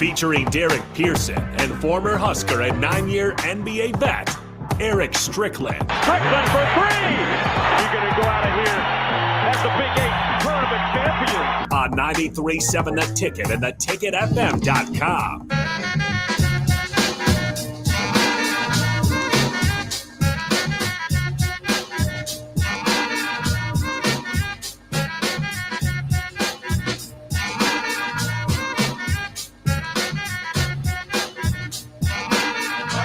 Featuring Derek Pearson and former Husker and 9-year NBA vet, Eric Strickland. Strickland for three! You're going to go out of here as the Big 8 tournament champion. On 93.7 The Ticket and theticketfm.com.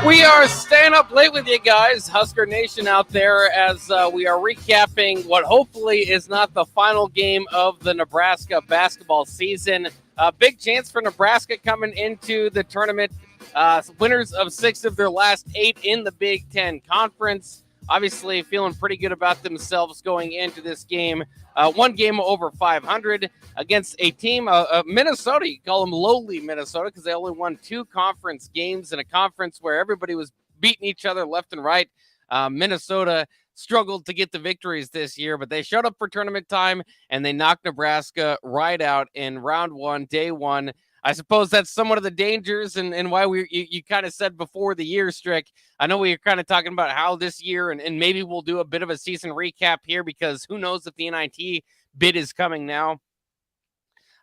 We are staying up late with you guys, Husker Nation out there, as we are recapping what hopefully is not the final game of the Nebraska basketball season. Big chance for Nebraska coming into the tournament. Winners of 6 of their last 8 in the Big Ten Conference. Obviously feeling pretty good about themselves going into this game. One game over 500 against a team, Minnesota. You call them lowly Minnesota because they only won 2 conference games in a conference where everybody was beating each other left and right. Minnesota struggled to get the victories this year, but they showed up for tournament time and they knocked Nebraska right out in round 1, day 1. I suppose that's somewhat of the dangers and why you kind of said before the year, Strick. I know we were kind of talking about how this year, and maybe we'll do a bit of a season recap here because who knows if the NIT bid is coming now.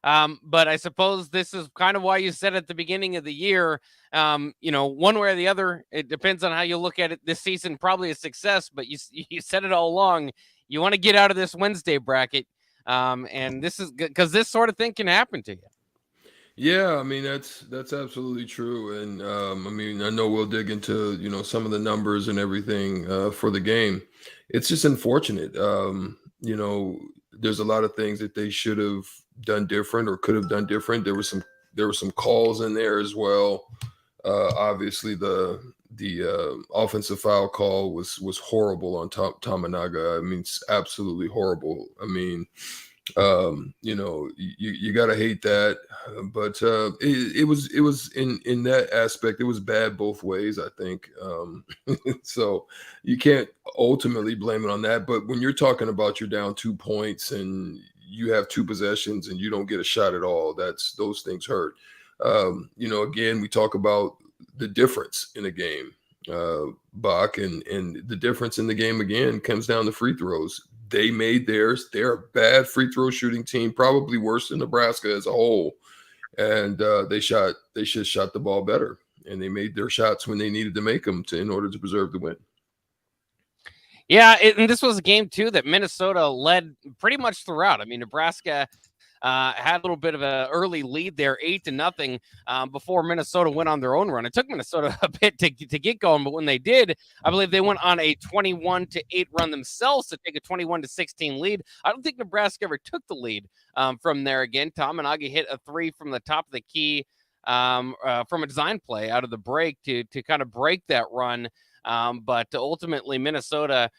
But I suppose this is kind of why you said at the beginning of the year, one way or the other, it depends on how you look at it. This season, probably a success, but you said it all along. You want to get out of this Wednesday bracket. And this is because this sort of thing can happen to you. Yeah, I mean, that's absolutely true. And I know we'll dig into, some of the numbers and everything for the game. It's just unfortunate. There's a lot of things that they should have done different or could have done different. There were some calls in there as well. Obviously the offensive foul call was horrible on Tamanaga. I mean, it's absolutely horrible. I mean, you got to hate that, but it was in that aspect, it was bad both ways, I think. So you can't ultimately blame it on that. But when you're talking about you're down 2 points and you have 2 possessions and you don't get a shot at all, those things hurt. Again, we talk about the difference in a game, Bach, and the difference in the game again comes down to free throws. They made theirs. They're a bad free throw shooting team, probably worse than Nebraska as a whole. And they should have shot the ball better. And they made their shots when they needed to make them in order to preserve the win. Yeah, and this was a game, too, that Minnesota led pretty much throughout. I mean, Nebraska had a little bit of an early lead there, 8-0, before Minnesota went on their own run. It took Minnesota a bit to get going, but when they did, I believe they went on a 21-8 run themselves to take a 21-16 lead. I don't think Nebraska ever took the lead from there again. Tamanaga hit a 3 from the top of the key from a design play out of the break to kind of break that run. But ultimately, Minnesota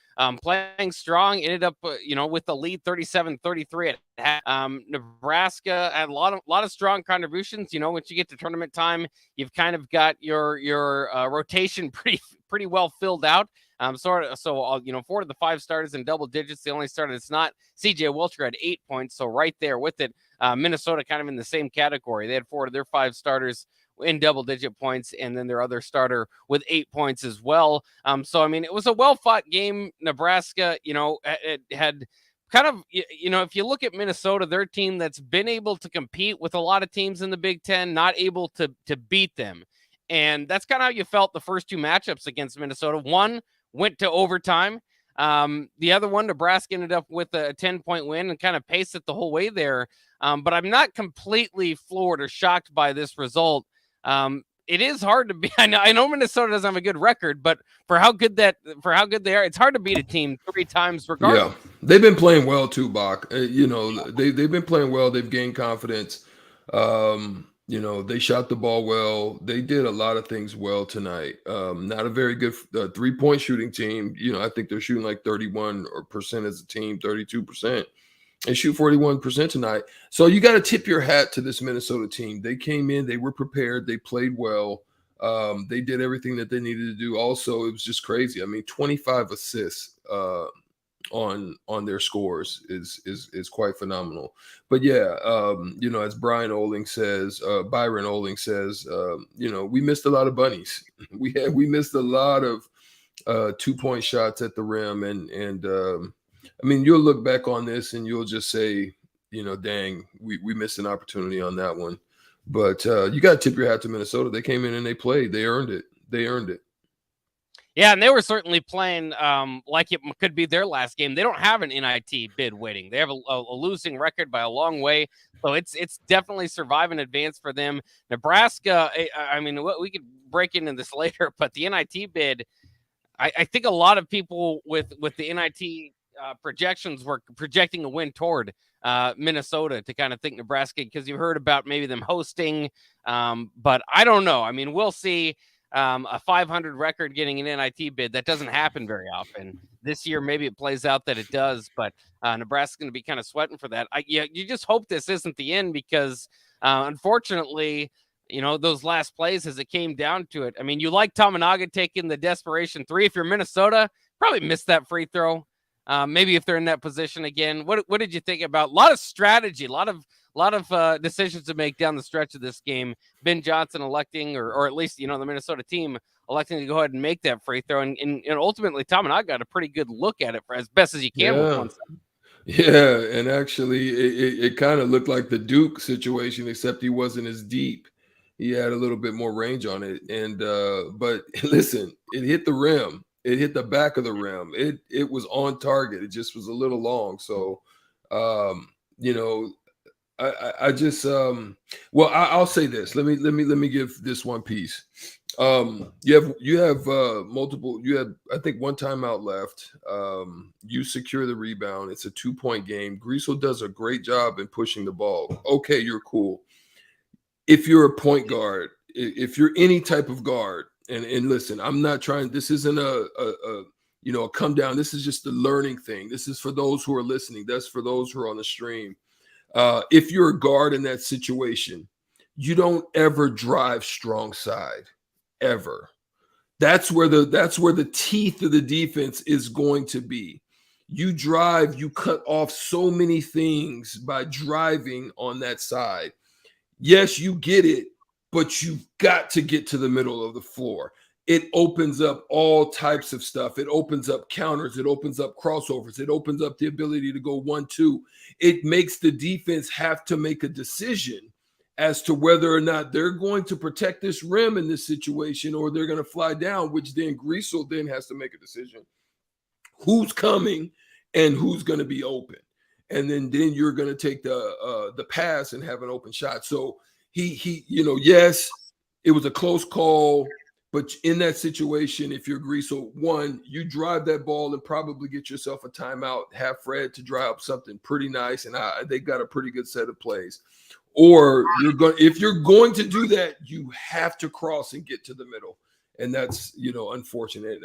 playing strong ended up, with the lead 37-33 at Nebraska had a lot of strong contributions. Once you get to tournament time, you've kind of got your rotation pretty well filled out. So 4 of the 5 starters in double digits. The only starter that's not CJ Wilcher had 8 points. So right there with it, Minnesota kind of in the same category. They had 4 of their 5 starters in double-digit points, and then their other starter with 8 points as well. It was a well-fought game. Nebraska, it had kind of, if you look at Minnesota, they're a team that's been able to compete with a lot of teams in the Big Ten, not able to beat them. And that's kind of how you felt the first 2 matchups against Minnesota. One went to overtime. The other one, Nebraska ended up with a 10-point win and kind of paced it the whole way there. But I'm not completely floored or shocked by this result. It is hard to be. I know Minnesota doesn't have a good record, but for how good they are, it's hard to beat a team 3 times regardless. Yeah, they've been playing well too, Bach. They've been playing well. They've gained confidence. They shot the ball well. They did a lot of things well tonight. Not a very good 3-point shooting team. I think they're shooting like 31% as a team, 32%. They shoot 41% tonight. So you got to tip your hat to this Minnesota team. They came in, they were prepared, they played well. They did everything that they needed to do. Also, it was just crazy. I mean, 25 assists on their scores is quite phenomenal. But yeah, as Byron Oling says, we missed a lot of bunnies. We missed a lot of 2-point shots at the rim, and I mean, you'll look back on this and you'll just say, dang, we missed an opportunity on that one. But you got to tip your hat to Minnesota. They came in and they played. They earned it. Yeah, and they were certainly playing like it could be their last game. They don't have an NIT bid waiting. They have a losing record by a long way. So it's definitely survive and advance for them. Nebraska, I mean, we could break into this later, but the NIT bid, I think a lot of people with the NIT projections were projecting a win toward Minnesota to kind of think Nebraska, because you heard about maybe them hosting. But I don't know. I mean, we'll see. A 500 record getting an NIT bid, that doesn't happen very often. This year, maybe it plays out that it does, but Nebraska's going to be kind of sweating for that. You just hope this isn't the end, because unfortunately, those last plays, as it came down to it, I mean, you like Tominaga taking the desperation three. If you're Minnesota, probably missed that free throw. Maybe if they're in that position again. What did you think about? A lot of strategy, a lot of decisions to make down the stretch of this game. Ben Johnson electing, or at least, the Minnesota team electing to go ahead and make that free throw. And ultimately, Tominaga got a pretty good look at it for as best as you can with 1 second. Yeah, and actually, it kind of looked like the Duke situation, except he wasn't as deep. He had a little bit more range on it. And but listen, it hit the rim. It hit the back of the rim. It was on target. It just was a little long. So, I just I'll say this. Let me give this one piece. You have multiple. You had, I think, one timeout left. You secure the rebound. It's a 2-point game. Griesel does a great job in pushing the ball. Okay, you're cool. If you're a point guard, if you're any type of guard, and listen, I'm not trying. This isn't a come down. This is just a learning thing. This is for those who are listening. That's for those who are on the stream. If you're a guard in that situation, you don't ever drive strong side, ever. That's where the teeth of the defense is going to be. You drive, you cut off so many things by driving on that side. Yes, you get it, but you've got to get to the middle of the floor. It opens up all types of stuff. It opens up counters. It opens up crossovers. It opens up the ability to go 1-2. It makes the defense have to make a decision as to whether or not they're going to protect this rim in this situation, or they're going to fly down, which then Griesel then has to make a decision. Who's coming and who's going to be open? And then you're going to take the pass and have an open shot. So he yes, it was a close call. But in that situation, if you're Griesel, one, you drive that ball and probably get yourself a timeout, have Fred to dry up something pretty nice, and they got a pretty good set of plays. Or if you're going to do that, you have to cross and get to the middle, and that's unfortunate.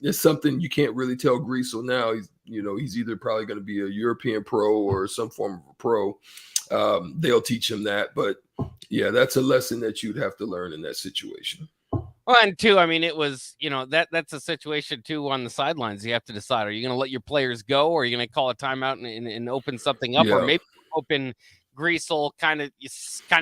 It's something you can't really tell Griesel now. He's either probably going to be a European pro or some form of a pro. They'll teach him that, but yeah, that's a lesson that you'd have to learn in that situation. Well, and two, I mean, it was, that's a situation too on the sidelines. You have to decide, are you going to let your players go, or are you going to call a timeout and open something up, or maybe open Griesel, kind of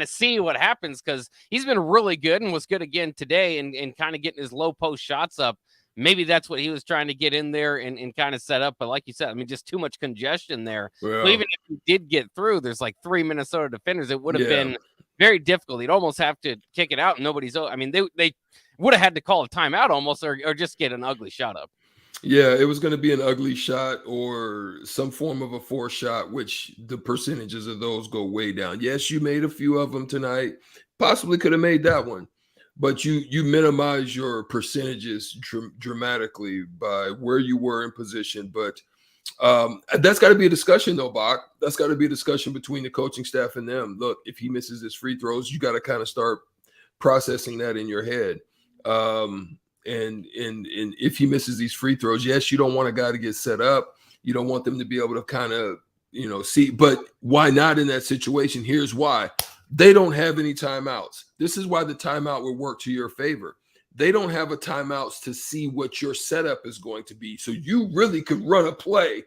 see what happens, because he's been really good and was good again today, and kind of getting his low post shots up. Maybe that's what he was trying to get in there and kind of set up. But like you said, I mean, just too much congestion there. Well, so even if he did get through, there's like 3 Minnesota defenders. It would have been very difficult. He'd almost have to kick it out, and nobody's. I mean, they would have had to call a timeout almost, or just get an ugly shot up. Yeah, it was going to be an ugly shot or some form of a forced shot, which the percentages of those go way down. Yes, you made a few of them tonight. Possibly could have made that one, but you minimize your percentages dramatically by where you were in position. But that's got to be a discussion, though, Bach. That's got to be a discussion between the coaching staff and them. Look, if he misses his free throws, you got to kind of start processing that in your head. And if he misses these free throws, yes, you don't want a guy to get set up. You don't want them to be able to kind of, see. But why not in that situation? Here's why. They don't have any timeouts. This is why the timeout would work to your favor. they don't have a timeouts to see what your setup is going to be. So you really could run a play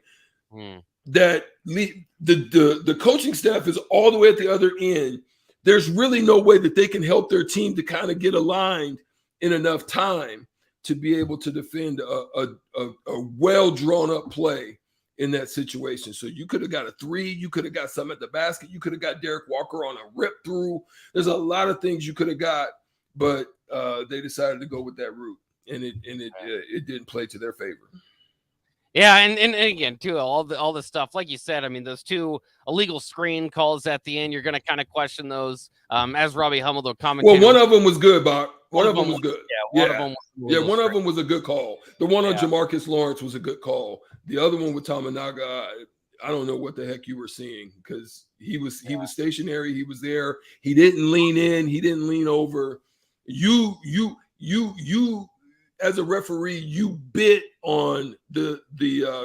that the coaching staff is all the way at the other end. There's really no way that they can help their team to kind of get aligned in enough time to be able to defend a well drawn up play in that situation. So you could have got a 3, you could have got some at the basket, you could have got Derek Walker on a rip through. There's a lot of things you could have got, but they decided to go with that route, and it didn't play to their favor. Yeah, and again, too, all the stuff, like you said, I mean, those 2 illegal screen calls at the end, you're going to kind of question those. As Robbie Hummel, the commentator. Well, one of them was good, Bob. One of them was good. One of them was a good call. The one on Jamarcus Lawrence was a good call. The other one with Tominaga, I don't know what the heck you were seeing, because he was stationary. He was there. He didn't lean in. He didn't lean over. You as a referee, you bit on the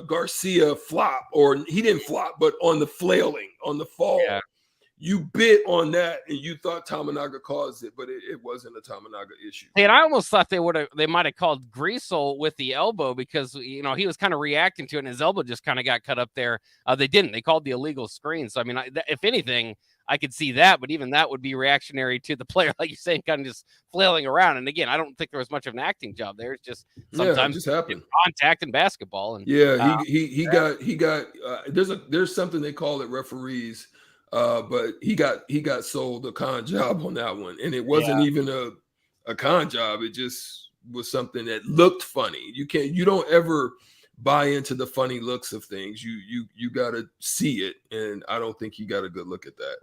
Garcia flop, or he didn't flop, but on the flailing, on the fall. Yeah. You bit on that, and you thought Tominaga caused it, but it wasn't a Tominaga issue. And I almost thought they might have called Greasel with the elbow, because he was kind of reacting to it, and his elbow just kind of got cut up there. They didn't. They called the illegal screen. So I mean, if anything, I could see that, but even that would be reactionary to the player, like you're saying, kind of just flailing around. And again, I don't think there was much of an acting job there. It's just sometimes it just happened. Contact in basketball. And he got there's something they call it, referees. But he got sold a con job on that one, and it wasn't even a con job. It just was something that looked funny. You don't ever buy into the funny looks of things. You got to see it, and I don't think he got a good look at that.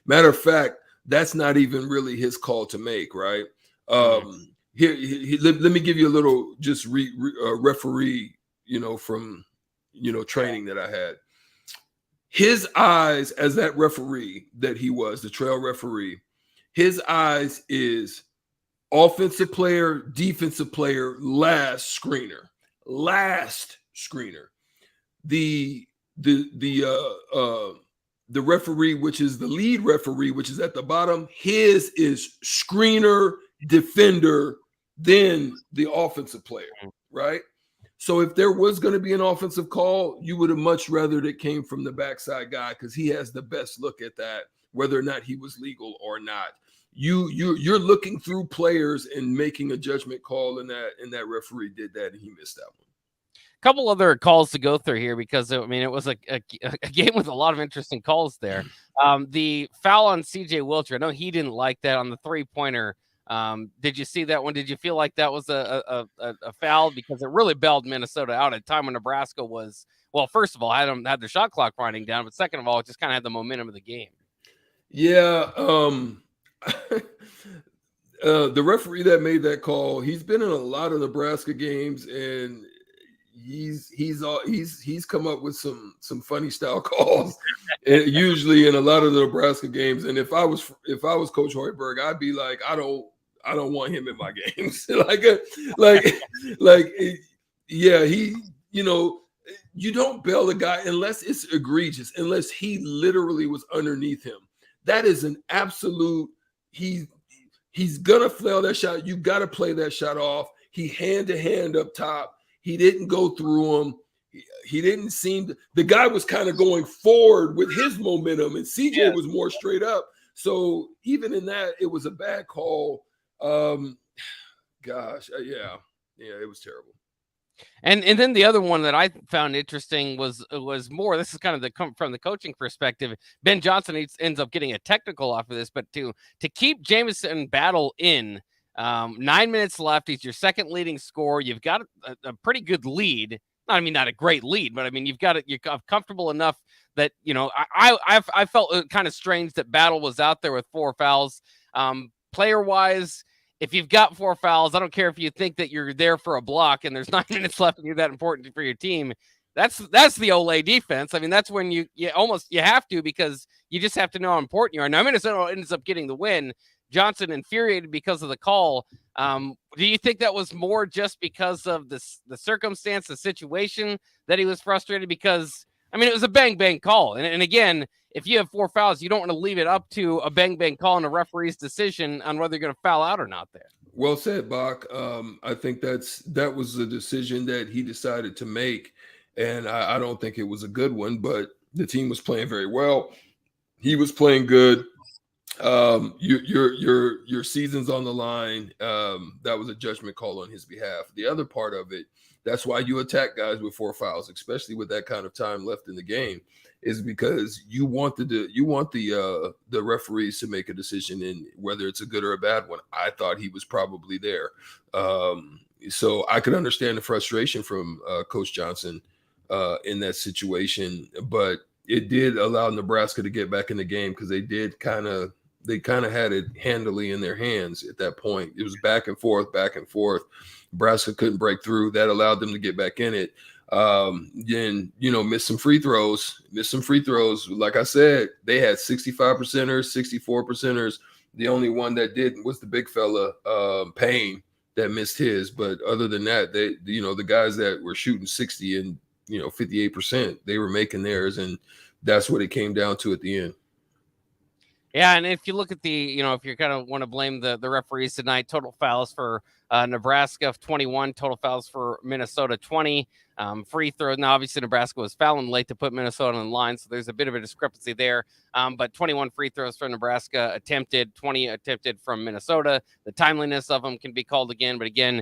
Matter of fact, that's not even really his call to make, right? Here, let me give you a little just referee, from training that I had. His eyes as that referee that he was, the trail referee, his eyes is offensive player, defensive player, last screener. The referee, which is the lead referee, which is at the bottom, his is screener, defender, then the offensive player, right? So if there was going to be an offensive call, you would have much rather that came from the backside guy, because he has the best look at that, whether or not he was legal or not. You're looking through players and making a judgment call, and that referee did that, and he missed that one. A couple other calls to go through here, because it was a game with a lot of interesting calls there. The foul on CJ Wilcher, I know he didn't like that on the 3-pointer. Did you see that one? Did you feel like that was a foul? Because it really bailed Minnesota out at a time when Nebraska was, well, first of all, had their shot clock winding down, but second of all, it just kind of had the momentum of the game. Yeah. The referee that made that call, he's been in a lot of Nebraska games, and he's come up with some funny style calls, and usually in a lot of the Nebraska games. And if I was Coach Hoiberg, I'd be like, I don't want him in my games. You don't bail a guy unless it's egregious, unless he literally was underneath him. That is an absolute. He's gonna flail that shot. You got to play that shot off. He hand to hand up top. He didn't go through him. He didn't seem to, the guy was kind of going forward with his momentum, and CJ was more straight up. So even in that, it was a bad call. It was terrible. And then the other one that I found interesting was more, this is kind of from the coaching perspective. Ben Johnson ends up getting a technical off of this, but to keep Jamison Battle in, 9 minutes left, he's your second leading scorer. You've got a pretty good lead. Not a great lead, but you're comfortable enough that, I felt kind of strange that Battle was out there with 4 fouls. Player wise, if you've got 4 fouls, I don't care if you think that you're there for a block and there's 9 minutes left and you're that important for your team. That's the Ole defense. I mean, that's when you have to, because you just have to know how important you are. Now, Minnesota ends up getting the win. Johnson infuriated because of the call. Do you think that was more just because of the circumstance, the situation, that he was frustrated? Because, it was a bang-bang call. And again, if you have 4 fouls, you don't want to leave it up to a bang call and a referee's decision on whether you're going to foul out or not there. Well said, Bach. I think that was the decision that he decided to make, and I don't think it was a good one. But the team was playing very well. He was playing good. Your season's on the line. That was a judgment call on his behalf. The other part of it, that's why you attack guys with 4 fouls, especially with that kind of time left in the game, is because you want the referees to make a decision in whether it's a good or a bad one. I thought he was probably there. So I could understand the frustration from Coach Johnson in that situation, but it did allow Nebraska to get back in the game because they kind of had it handily in their hands at that point. It was back and forth. Nebraska couldn't break through. That allowed them to get back in it. Then, miss some free throws. Like I said, they had 65%ers, 64%ers. The only one that didn't was the big fella, Payne, that missed his. But other than that, the guys that were shooting 60 and 58%, they were making theirs, and that's what it came down to at the end. Yeah, and if you look at if you kind of want to blame the referees tonight, total fouls for Nebraska 21, total fouls for Minnesota 20. Free throws. Now, obviously, Nebraska was fouling late to put Minnesota in line, so there's a bit of a discrepancy there. But 21 free throws for Nebraska attempted, 20 attempted from Minnesota. The timeliness of them can be called again, but again,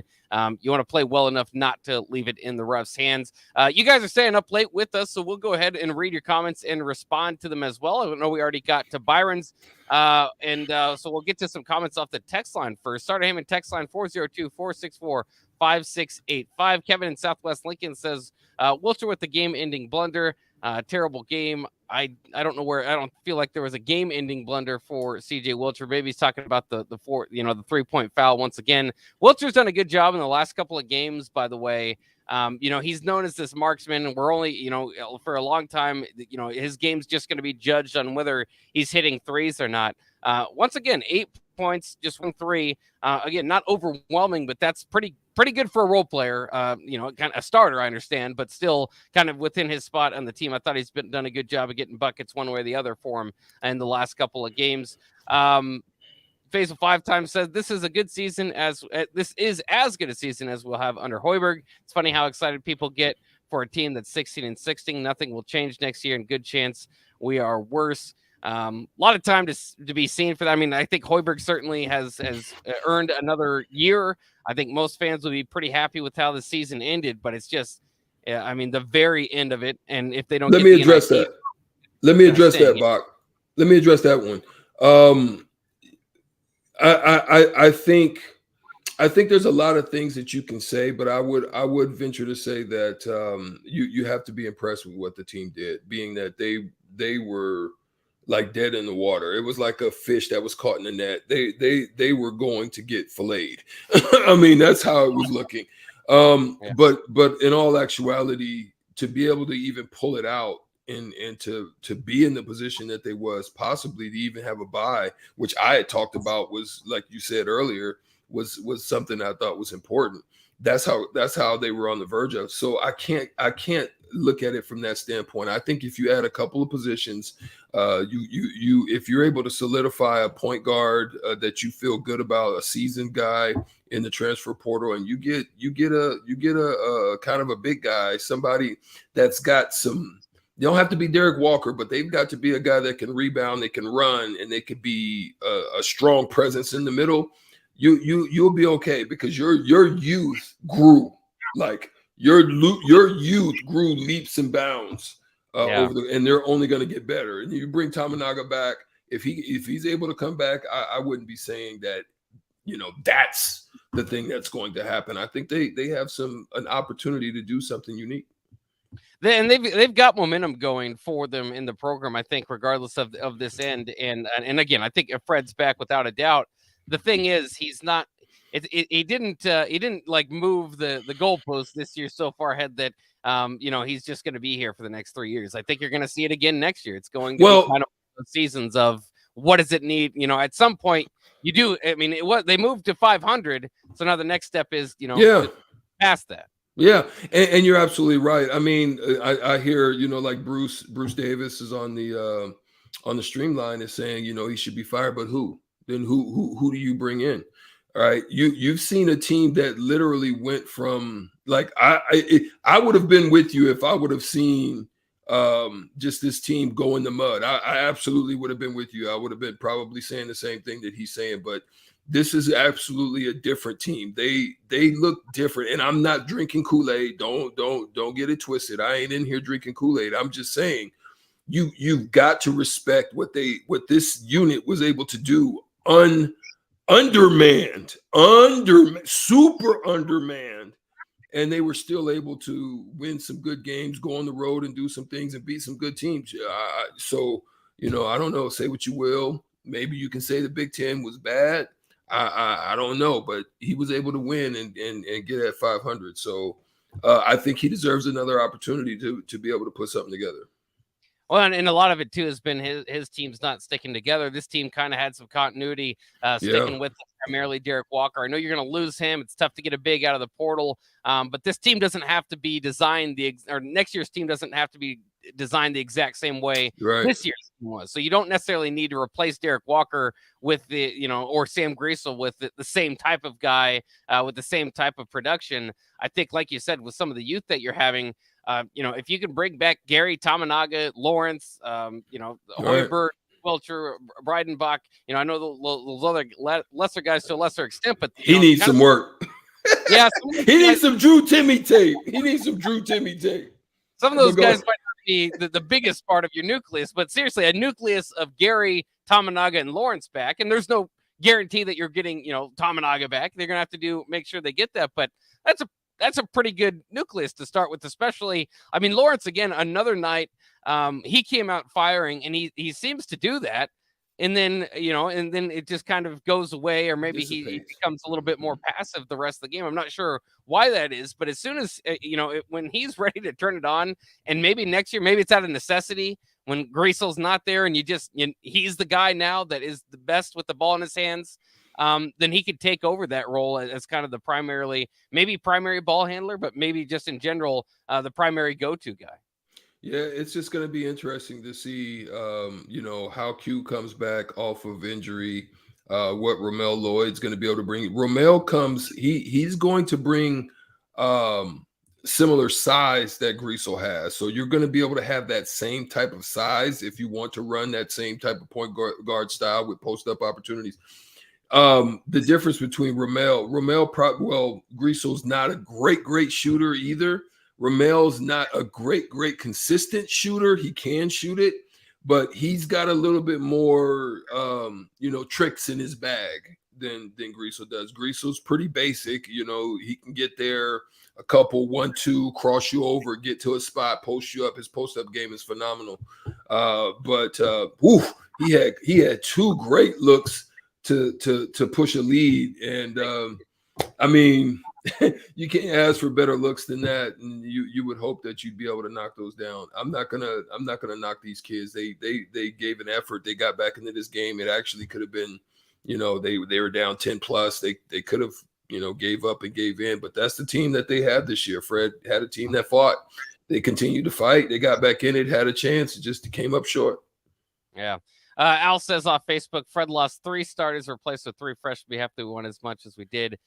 you want to play well enough not to leave it in the ref's hands. You guys are staying up late with us, so we'll go ahead and read your comments and respond to them as well. I know we already got to Byron's, so we'll get to some comments off the text line first. Starter Heyman text line 402-464-5685. Kevin in Southwest Lincoln says, Wilcher with the game-ending blunder. Terrible game. I don't know where. I don't feel like there was a game-ending blunder for CJ Wilcher. Maybe he's talking about the 3-point foul once again. Wilcher's done a good job in the last couple of games, by the way. He's known as this marksman, and we're only, for a long time, his game's just going to be judged on whether he's hitting threes or not. Once again, 8 points, just 1 3. Again, not overwhelming, but that's pretty good for a role player. Kind of a starter, I understand, but still kind of within his spot on the team. I thought he's done a good job of getting buckets one way or the other for him in the last couple of games. Faisal 5 times said this is a good season this is as good a season as we'll have under Hoiberg. It's funny how excited people get for a team that's 16-16. Nothing will change next year, and good chance we are worse. A lot of time to be seen for that. I mean, I think Hoiberg certainly has earned another year. I think most fans will be pretty happy with how the season ended, but it's just, the very end of it. And if they don't, Let me address that, Bach. Let me address that one. I think there's a lot of things that you can say, but I would venture to say that you have to be impressed with what the team did, being that they were like dead in the water. It was like a fish that was caught in the net. They were going to get filleted. I mean, that's how it was looking. But in all actuality, to be able to even pull it out and to be in the position that they was, possibly to even have a bye, which I had talked about, was, like you said earlier, was something I thought was important. That's how they were on the verge of. So I can't look at it from that standpoint. I think if you add a couple of positions, if you're able to solidify a point guard that you feel good about, a seasoned guy in the transfer portal, and you get a kind of a big guy, somebody that's got some. They don't have to be Derek Walker, but they've got to be a guy that can rebound, they can run, and they could be a strong presence in the middle. You'll be okay, because your youth grew, like your youth grew leaps and bounds and they're only going to get better. And you bring Tamanaga back, if he's able to come back, I wouldn't be saying that that's the thing that's going to happen. I think they have an opportunity to do something unique. And they've got momentum going for them in the program, I think, regardless of this end. And again, I think if Fred's back, without a doubt. The thing is, he's not. He didn't like move the goalpost this year so far ahead that he's just going to be here for the next 3 years. I think you're going to see it again next year. It's going to be kind of seasons of what does it need. At some point you do. I mean, they moved to 500, so now the next step is past that. Yeah, and you're absolutely right. I mean, I hear like Bruce Davis is on the on the streamline is saying, he should be fired, but who? Then who do you bring in? All right, you've seen a team that literally went from like I would have been with you if I would have seen just this team go in the mud. I absolutely would have been with you. I would have been probably saying the same thing that he's saying, but this is absolutely a different team. They look different, and I'm not drinking Kool-Aid. Don't get it twisted. I ain't in here drinking Kool-Aid. I'm just saying you've got to respect what this unit was able to do. Undermanned, super undermanned, and they were still able to win some good games, go on the road and do some things and beat some good teams. So I don't know. Say what you will. Maybe you can say the Big Ten was bad. I don't know, but he was able to win and get at 500. So I think he deserves another opportunity to be able to put something together. Well, and a lot of it too has been his team's not sticking together. This team kind of had some continuity, sticking with primarily Derek Walker. I know you're going to lose him. It's tough to get a big out of the portal, but this team doesn't have to be designed or next year's team doesn't have to be designed the exact same way this year's team was. So you don't necessarily need to replace Derek Walker with or Sam Griesel with the same type of guy with the same type of production. I think, like you said, with some of the youth that you're having. If you can bring back Gary, Tamanaga, Lawrence, Hoiberg, Welcher, Breidenbach, I know those other lesser guys to a lesser extent, but he needs some work. Yeah, he needs some Drew Timmy tape. Some of those guys might not be the biggest part of your nucleus, but seriously, a nucleus of Gary, Tamanaga, and Lawrence back, and there's no guarantee that you're getting, Tamanaga back. They're gonna have to make sure they get that, but that's a pretty good nucleus to start with, especially, Lawrence, again, another night, he came out firing, and he seems to do that. And then, and then it just kind of goes away, or maybe he becomes a little bit more passive the rest of the game. I'm not sure why that is, but as soon as, when he's ready to turn it on, and maybe next year, maybe it's out of necessity when Griesel's not there, and he's the guy now that is the best with the ball in his hands. Then he could take over that role as kind of the primary ball handler, but maybe just in general, the primary go-to guy. Yeah, it's just going to be interesting to see, how Q comes back off of injury, what Ramel Lloyd's going to be able to bring. Ramel comes, he's going to bring similar size that Griesel has. So you're going to be able to have that same type of size if you want to run that same type of point guard style with post-up opportunities. The difference between Griesel's not a great shooter either. Ramel's not a great consistent shooter. He can shoot it, but he's got a little bit more, tricks in his bag than Griesel does. Griesel's pretty basic. He can get there a couple, 1-2, cross you over, get to a spot, post you up. His post-up game is phenomenal. But he had two great looks to push a lead, and you can't ask for better looks than that, and you would hope that you'd be able to knock those down. I'm not gonna knock these kids. They gave an effort. They got back into this game. It actually could have been, they were down 10 plus. They could have gave up and gave in, but that's the team that they had this year. Fred had a team that fought. They continued to fight. They got back in it, had a chance. It just came up short. Yeah. Al says off Facebook, Fred lost 3 starters, replaced with 3 freshmen. We have to win as much as we did.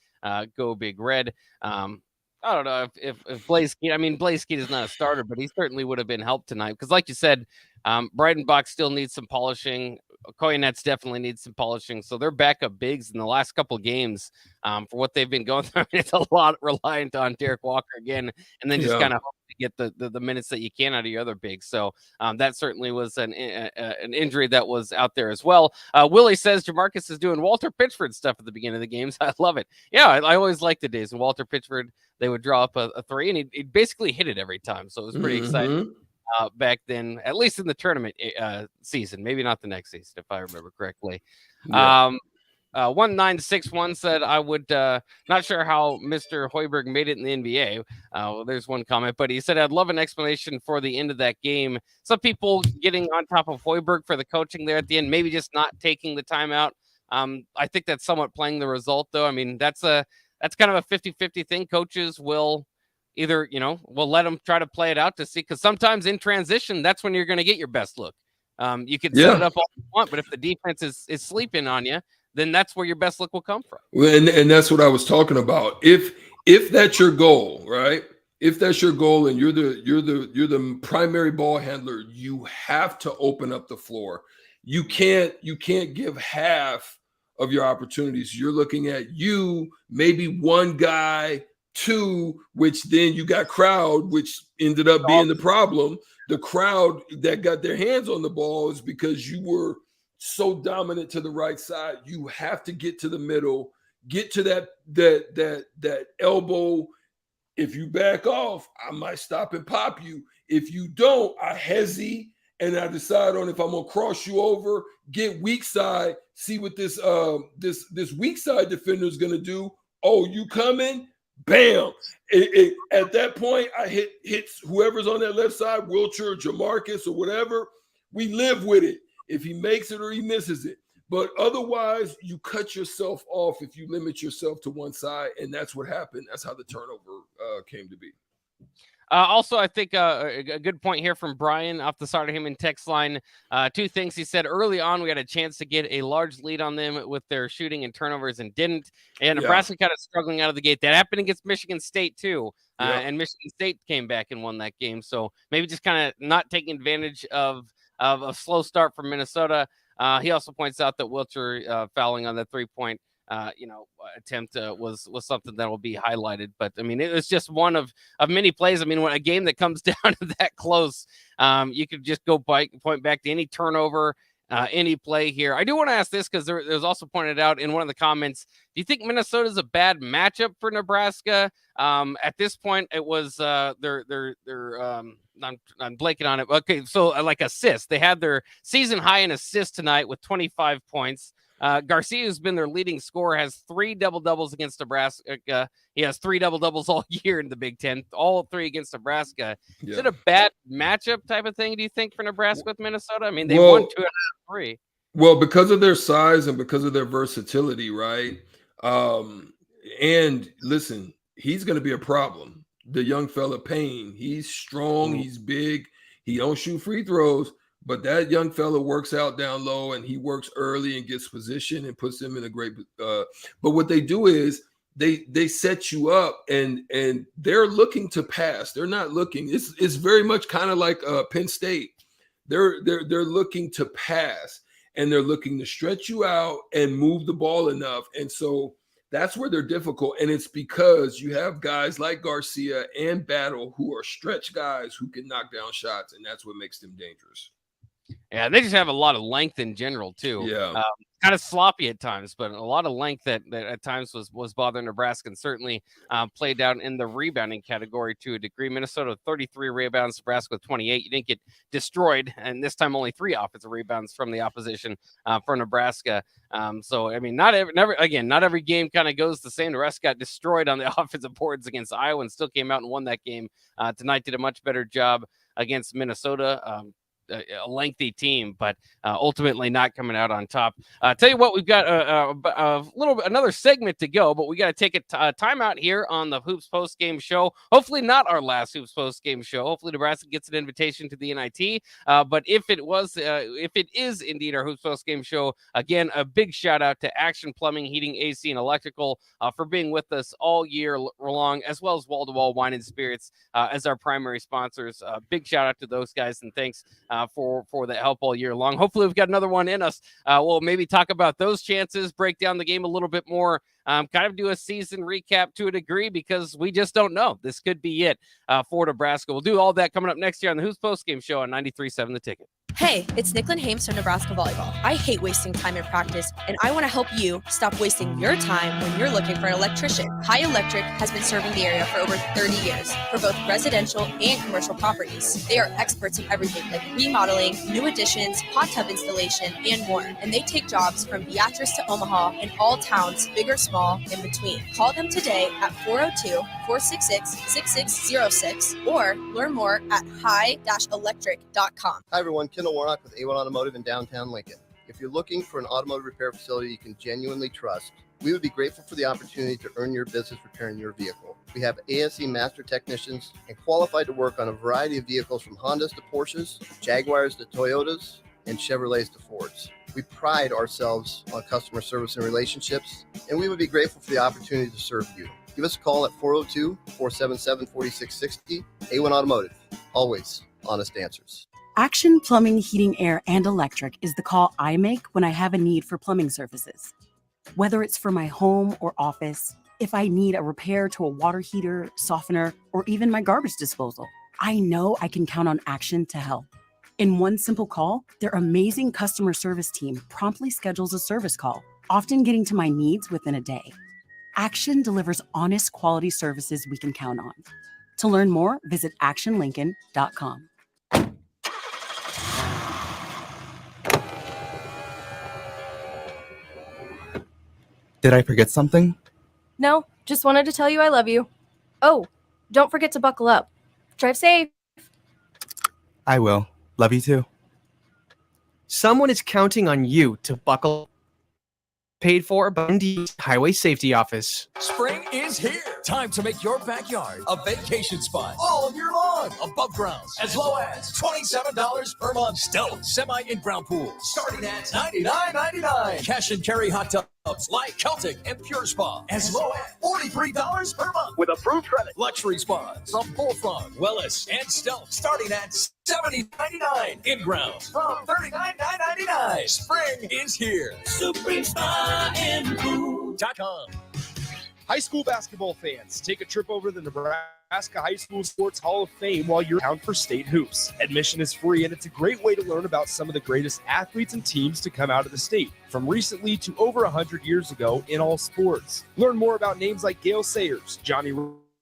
Go Big Red. I don't know if Blaze Keat, Blaze Keat is not a starter, but he certainly would have been helped tonight. Because like you said, Breidenbach still needs some polishing. Koyenets definitely needs some polishing. So their backup bigs in the last couple of games, for what they've been going through, it's a lot reliant on Derek Walker again, and then just kind of hope to get the minutes that you can out of your other bigs. So that certainly was an injury that was out there as well. Willie says Jamarcus is doing Walter Pitchford stuff at the beginning of the games. I love it. Yeah, I always liked the days when Walter Pitchford, they would draw up a 3, and he'd basically hit it every time. So it was pretty exciting. Back then, at least in the tournament season, maybe not the next season, if I remember correctly. 1961 said, I would not sure how Mr. Hoiberg made it in the NBA. Well, there's one comment, but he said, I'd love an explanation for the end of that game. Some people getting on top of Hoiberg for the coaching there at the end, maybe just not taking the timeout. I think that's somewhat playing the result, though. That's kind of a 50-50 thing. Coaches will either, we'll let them try to play it out to see, because sometimes in transition, that's when you're going to get your best look. You can set it up all you want, but if the defense is sleeping on you, then that's where your best look will come from. Well, and that's what I was talking about. If that's your goal, right? If that's your goal and you're the primary ball handler, you have to open up the floor. You can't give half of your opportunities. You're looking at maybe one guy, two, which then you got crowd, which ended up being the problem. The crowd that got their hands on the ball is because you were so dominant to the right side. You have to get to the middle, get to that elbow. If you back off, I might stop and pop you. If you don't, I hesitate and I decide on if I'm gonna cross you over, get weak side, see what this weak side defender is gonna do. Oh, you coming? Bam! At that point, I hits whoever's on that left side, Wilcher, Jamarcus, or whatever. We live with it. If he makes it or he misses it. But otherwise, you cut yourself off if you limit yourself to one side, and that's what happened. That's how the turnover came to be. Also, I think a good point here from Brian off the start of him in text line. Two things he said early on, we had a chance to get a large lead on them with their shooting and turnovers and didn't. And Nebraska kind of struggling out of the gate. That happened against Michigan State too. And Michigan State came back and won that game. So maybe just kind of not taking advantage of a slow start from Minnesota. He also points out that Wilcher fouling on the 3-point attempt was something that will be highlighted. But I mean, it was just one of many plays. I mean, when a game that comes down to that close, you could just go point back to any turnover, any play here. I do want to ask this because there was also pointed out in one of the comments. Do you think Minnesota is a bad matchup for Nebraska? At this point, it was I'm blanking on it. Okay, so like assists, they had their season high in assists tonight with 25 points. Garcia, who's been their leading scorer, has 3 double-doubles against Nebraska. He has 3 double-doubles all year in the Big Ten, all 3 against Nebraska. Yeah. Is it a bad matchup type of thing, do you think, for Nebraska with Minnesota? I mean, they won 2 out of 3. Well, because of their size and because of their versatility, right? And listen, he's going to be a problem. The young fella Payne, he's strong, he's big, he don't shoot free throws. But that young fella works out down low and he works early and gets position and puts them in a great but what they do is they set you up and they're looking to pass. They're not looking. It's very much kind of like Penn State. They're looking to pass and they're looking to stretch you out and move the ball enough. And so that's where they're difficult. And it's because you have guys like Garcia and Battle who are stretch guys who can knock down shots, and that's what makes them dangerous. Yeah, they just have a lot of length in general, too. Yeah. Kind of sloppy at times, but a lot of length that at times was bothering Nebraska and certainly played down in the rebounding category to a degree. Minnesota 33 rebounds, Nebraska with 28. You didn't get destroyed, and this time only 3 offensive rebounds from the opposition for Nebraska. So, I mean, not every game kind of goes the same. Nebraska got destroyed on the offensive boards against Iowa and still came out and won that game. Tonight did a much better job against Minnesota. A lengthy team, but ultimately not coming out on top. Tell you what, we've got another segment to go, but we got to take a time out here on the Hoops Post Game Show. Hopefully not our last Hoops Post Game Show. Hopefully Nebraska gets an invitation to the NIT. But if it is indeed our Hoops Post Game Show, again, a big shout out to Action Plumbing, Heating, AC, and Electrical for being with us all year long, as well as Wall to Wall Wine and Spirits as our primary sponsors. Big shout out to those guys, and thanks for the help all year long. Hopefully we've got another one in us. We'll maybe talk about those chances, break down the game a little bit more, kind of do a season recap to a degree, because we just don't know. This could be it for Nebraska. We'll do all that coming up next year on the Who's Post Game Show on 93.7 The Ticket. Hey, it's Nicklin Hames from Nebraska Volleyball. I hate wasting time in practice, and I want to help you stop wasting your time when you're looking for an electrician. High Electric has been serving the area for over 30 years for both residential and commercial properties. They are experts in everything like remodeling, new additions, hot tub installation, and more. And they take jobs from Beatrice to Omaha and all towns, big or small, in between. Call them today at 402-466-6606 or learn more at high-electric.com. Hi everyone, Kendall Warnock with A1 Automotive in downtown Lincoln. If you're looking for an automotive repair facility you can genuinely trust, we would be grateful for the opportunity to earn your business repairing your vehicle. We have ASE master technicians and qualified to work on a variety of vehicles from Hondas to Porsches, Jaguars to Toyotas, and Chevrolets to Fords. We pride ourselves on customer service and relationships, and we would be grateful for the opportunity to serve you. Give us a call at 402-477-4660. A1 Automotive, always honest answers. Action Plumbing, Heating, Air, and Electric is the call I make when I have a need for plumbing services. Whether it's for my home or office, if I need a repair to a water heater, softener, or even my garbage disposal, I know I can count on Action to help. In one simple call, their amazing customer service team promptly schedules a service call, often getting to my needs within a day. Action delivers honest, quality services we can count on. To learn more, visit actionlincoln.com. Did I forget something? No, just wanted to tell you I love you. Oh, don't forget to buckle up. Drive safe. I will. Love you too. Someone is counting on you to buckle. Paid for by B1G Highway Safety Office. Spring is here. Time to make your backyard a vacation spot all year long. Above grounds as low as $27 per month. Stealth semi in-ground pool starting at $99.99. Cash and carry hot tubs like Celtic and Pure Spa as low as $43 per month with approved credit. Luxury spas from Bullfrog, Wellis, and Stealth starting at $70.99. In-grounds from $39.99. Spring is here. Supreme Spa and Pool.com. High school basketball fans, take a trip over the Nebraska High School Sports Hall of Fame while you're down for state hoops. Admission is free, and it's a great way to learn about some of the greatest athletes and teams to come out of the state, from recently to over 100 years ago in all sports. Learn more about names like Gale Sayers, Johnny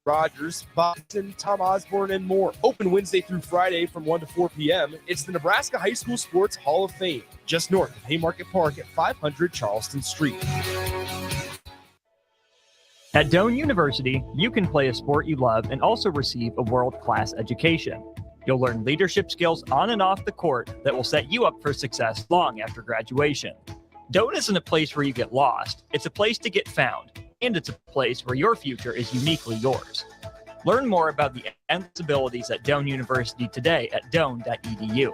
Rogers, Boston, Tom Osborne, and more. Open Wednesday through Friday from 1 to 4 p.m. It's the Nebraska High School Sports Hall of Fame, just north of Haymarket Park at 500 Charleston Street. At Doane University, you can play a sport you love and also receive a world-class education. You'll learn leadership skills on and off the court that will set you up for success long after graduation. Doane isn't a place where you get lost. It's a place to get found, and it's a place where your future is uniquely yours. Learn more about the endless abilities at Doane University today at doane.edu.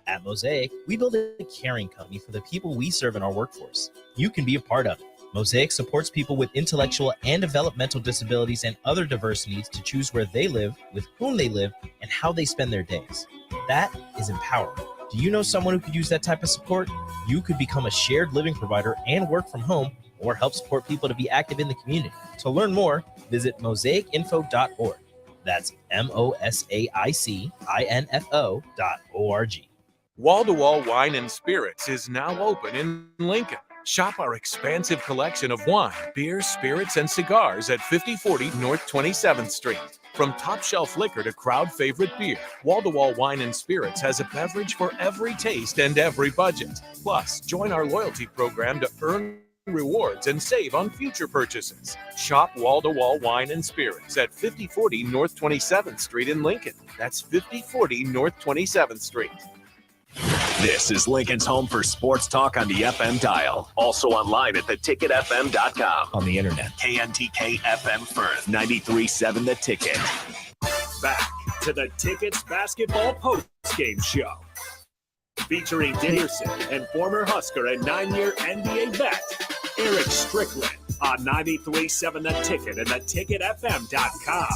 At Mosaic, we build a caring company for the people we serve in our workforce. You can be a part of it. Mosaic supports people with intellectual and developmental disabilities and other diverse needs to choose where they live, with whom they live, and how they spend their days. That is empowering. Do you know someone who could use that type of support? You could become a shared living provider and work from home, or help support people to be active in the community. To learn more, visit mosaicinfo.org. That's MOSAICINFO.org. Wall-to-Wall Wine and Spirits is now open in Lincoln. Shop our expansive collection of wine, beer, spirits, and cigars at 5040 North 27th Street. From top-shelf liquor to crowd-favorite beer, Wall-to-Wall Wine and Spirits has a beverage for every taste and every budget. Plus, join our loyalty program to earn rewards and save on future purchases. Shop Wall-to-Wall Wine and Spirits at 5040 North 27th Street in Lincoln. That's 5040 North 27th Street. This is Lincoln's home for sports talk on the FM dial. Also online at theticketfm.com. On the internet, KNTK FM Firth, 93.7 The Ticket. Back to the Tickets Basketball Postgame Show. Featuring Dickerson and former Husker and 9-year NBA vet, Eric Strickland on 93.7 The Ticket and theticketfm.com.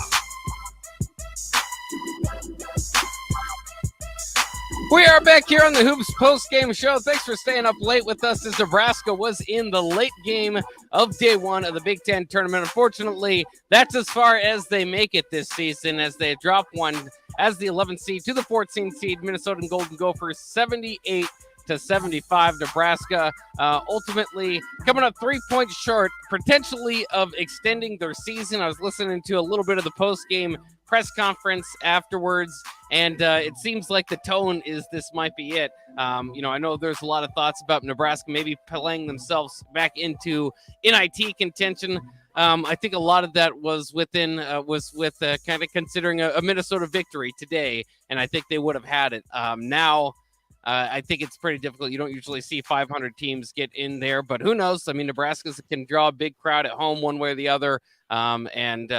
We are back here on the Hoops post-game show. Thanks for staying up late with us as Nebraska was in the late game of day one of the Big Ten tournament. Unfortunately, that's as far as they make it this season as they drop one as the 11th seed to the 14th seed. Minnesota Golden Gophers 78-75. Nebraska ultimately coming up 3 points short, potentially of extending their season. I was listening to a little bit of the post-game press conference afterwards, and it seems like the tone is this might be it. I know there's a lot of thoughts about Nebraska maybe playing themselves back into NIT contention. I think a lot of that was with kind of considering a Minnesota victory today, and I think they would have had it. Now, I think it's pretty difficult. You don't usually see 500 teams get in there, but who knows? I mean, Nebraska can draw a big crowd at home one way or the other, and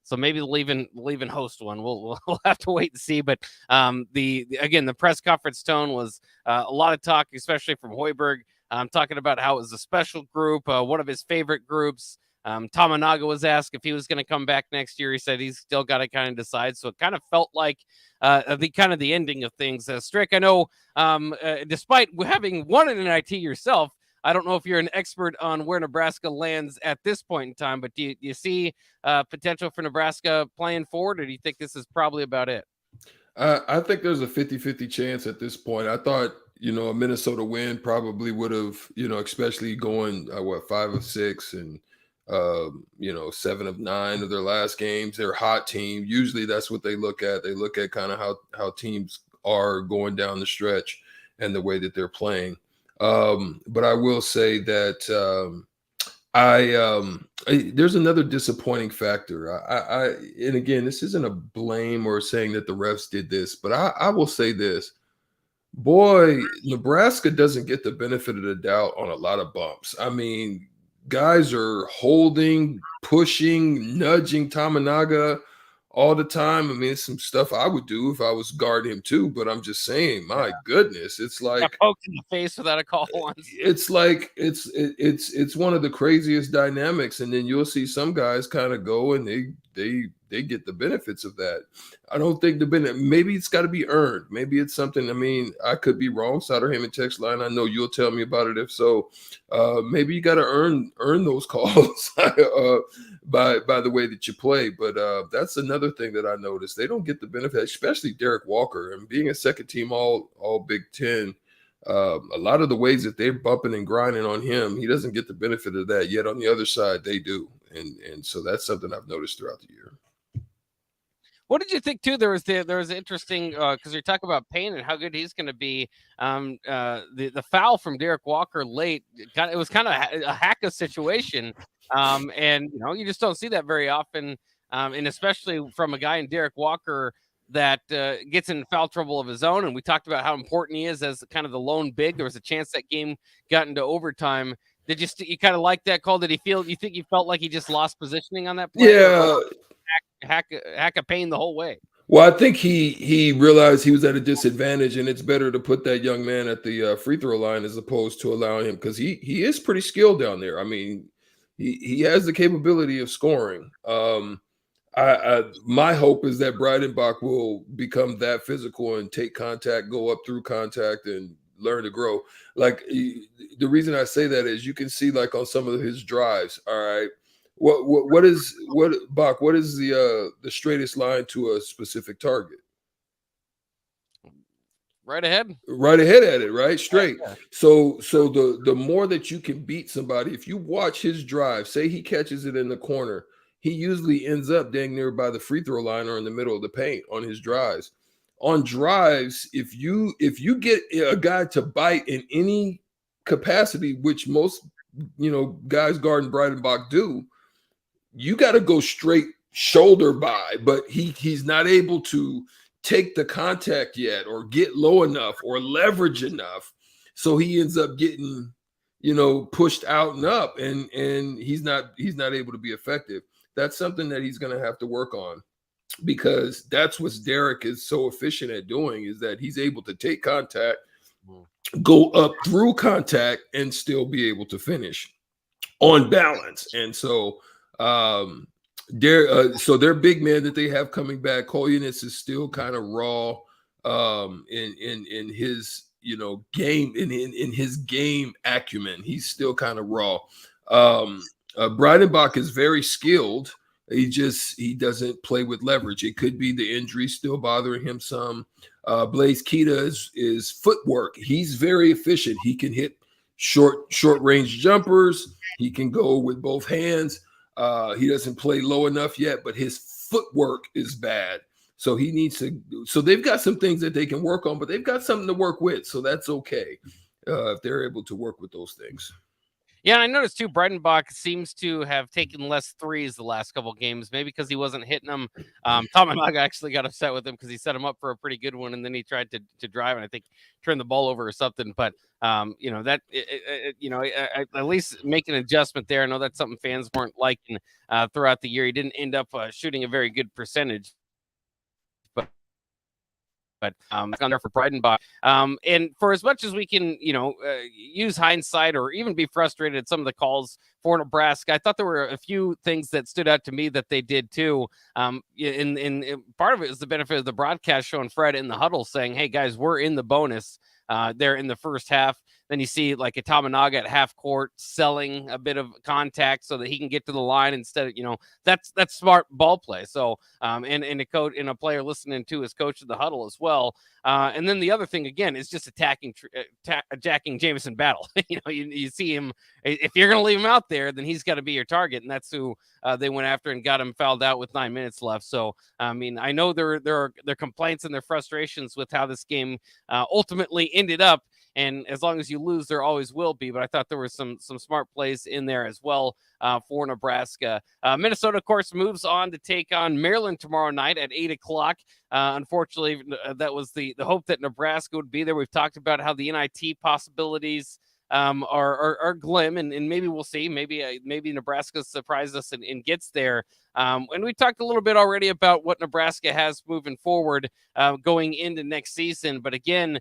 So maybe they'll even host one. We'll have to wait and see. But the press conference tone was a lot of talk, especially from Hoiberg, talking about how it was a special group, one of his favorite groups. Tamanaga was asked if he was going to come back next year. He said he's still got to kind of decide. So it kind of felt like the ending of things. Strick, I know, despite having won an NIT yourself, I don't know if you're an expert on where Nebraska lands at this point in time, but do you see potential for Nebraska playing forward, or do you think this is probably about it? I think there's a 50-50 chance at this point. I thought, a Minnesota win probably would have, especially going 5 of 6 and 7 of 9 of their last games. They're a hot team. Usually that's what they look at. They look at kind of how teams are going down the stretch and the way that they're playing. But I will say that there's another disappointing factor. And again, this isn't a blame or saying that the refs did this, but I will say this. Boy, Nebraska doesn't get the benefit of the doubt on a lot of bumps. I mean, guys are holding, pushing, nudging Tamanaga all the time. I mean, it's some stuff I would do if I was guarding him too, but I'm just saying, my goodness, it's like got poked in the face without a call once. It's like it's one of the craziest dynamics, and then you'll see some guys kind of go and they get the benefits of that. I don't think the benefit. Maybe it's got to be earned. Maybe it's something. I mean, I could be wrong. Sauterhamen text line. I know you'll tell me about it if so. Maybe you got to earn those calls by the way that you play. But that's another thing that I noticed. They don't get the benefit, especially Derek Walker, and being a second team all Big Ten. A lot of the ways that they're bumping and grinding on him, he doesn't get the benefit of that. Yet on the other side, they do, and so that's something I've noticed throughout the year. What did you think too? There was interesting because you're talking about Payne and how good he's going to be. The foul from Derek Walker late, it was kind of a hack-a situation, and you just don't see that very often, and especially from a guy in Derek Walker that gets in foul trouble of his own. And we talked about how important he is as kind of the lone big. There was a chance that game got into overtime. Did you kind of like that call? Did you think he felt like he just lost positioning on that play? Yeah. Hack a Payne the whole way. Well, I think he realized he was at a disadvantage, and it's better to put that young man at the free throw line as opposed to allowing him, because he is pretty skilled down there. I mean, he has the capability of scoring. My hope is that Breidenbach will become that physical and take contact, go up through contact, and learn to grow. Like, the reason I say that is you can see, like, on some of his drives. All right, what is the straightest line to a specific target? Right ahead at it, right? Straight. Yeah. So the more that you can beat somebody, if you watch his drive, say he catches it in the corner, he usually ends up dang near by the free throw line or in the middle of the paint on his drives. On drives, if you get a guy to bite in any capacity, which most guys guarding Breidenbach do, you got to go straight shoulder by, but he's not able to take the contact yet or get low enough or leverage enough. So he ends up getting, pushed out and up, and he's not able to be effective. That's something that he's going to have to work on, because that's what Derek is so efficient at doing, is that he's able to take contact, go up through contact, and still be able to finish on balance. And so, their big man that they have coming back, Kolyanic, is still kind of raw in his game, in his game acumen. He's still kind of raw. Breidenbach is very skilled. He doesn't play with leverage. It could be the injury still bothering him some. Blaise Keita is footwork. He's very efficient. He can hit short range jumpers. He can go with both hands. He doesn't play low enough yet, but his footwork is bad. So he needs to. So they've got some things that they can work on, but they've got something to work with. So that's okay if they're able to work with those things. Yeah, and I noticed too, Breitenbach seems to have taken less threes the last couple games, maybe because he wasn't hitting them. Tominaga actually got upset with him because he set him up for a pretty good one, and then he tried to drive, and I think turned the ball over or something. But at least make an adjustment there. I know that's something fans weren't liking throughout the year. He didn't end up shooting a very good percentage. But on there for Breidenbach. And for as much as we can, use hindsight or even be frustrated at some of the calls for Nebraska, I thought there were a few things that stood out to me that they did too. And part of it is the benefit of the broadcast showing Fred in the huddle saying, "Hey guys, we're in the bonus." There in the first half. Then you see like a Tominaga at half court selling a bit of contact so that he can get to the line instead of, that's smart ball play. So, and a coach and a player listening to his coach in the huddle as well. And then the other thing again is just attacking Jamison Battle. You see him, if you're going to leave him out there, then he's got to be your target. And that's who they went after and got him fouled out with 9 minutes left. So, I mean, I know there are their complaints and their frustrations with how this game ultimately ended up. And as long as you lose, there always will be. But I thought there were some smart plays in there as well for Nebraska. Minnesota, of course, moves on to take on Maryland tomorrow night at 8 o'clock. Unfortunately, that was the hope that Nebraska would be there. We've talked about how the NIT possibilities are glim, and maybe we'll see. Maybe Nebraska surprises us and gets there. And we talked a little bit already about what Nebraska has moving forward going into next season. But again,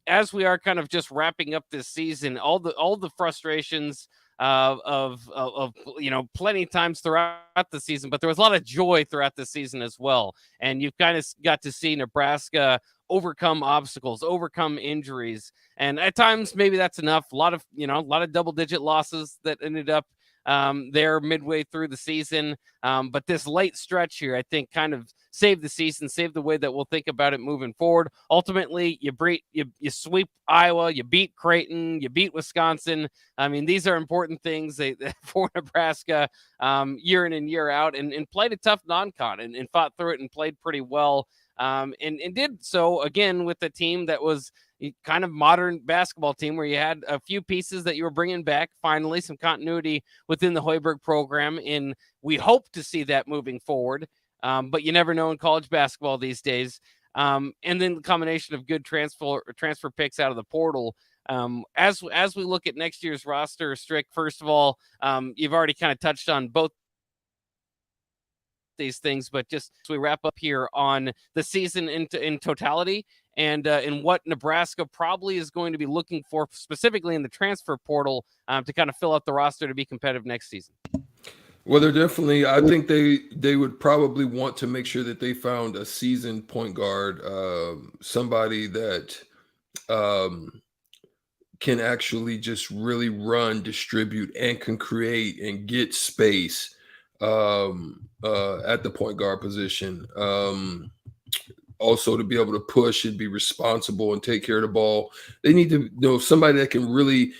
as we are kind of just wrapping up this season, all the frustrations of plenty times throughout the season, but there was a lot of joy throughout the season as well. And you've kind of got to see Nebraska overcome obstacles, overcome injuries, and at times maybe that's enough. A lot of double-digit losses that ended up there midway through the season. But this late stretch here, I think, kind of saved the season, saved the way that we'll think about it moving forward. Ultimately, you sweep Iowa, you beat Creighton, you beat Wisconsin. I mean, these are important things for Nebraska year in and year out, and played a tough non-con and fought through it and played pretty well. And did so again with a team that was kind of modern basketball team where you had a few pieces that you were bringing back, finally some continuity within the Hoiberg program. And we hope to see that moving forward. But you never know in college basketball these days. And then the combination of good transfer picks out of the portal. As we look at next year's roster, Strick, first of all, you've already kind of touched on both these things, but just as we wrap up here on the season in totality and what Nebraska probably is going to be looking for specifically in the transfer portal to kind of fill out the roster to be competitive next season. Well, they're definitely, I think they would probably want to make sure that they found a seasoned point guard, somebody that can actually just really run, distribute, and can create and get space at the point guard position. Also to be able to push and be responsible and take care of the ball. They need to know somebody that can really,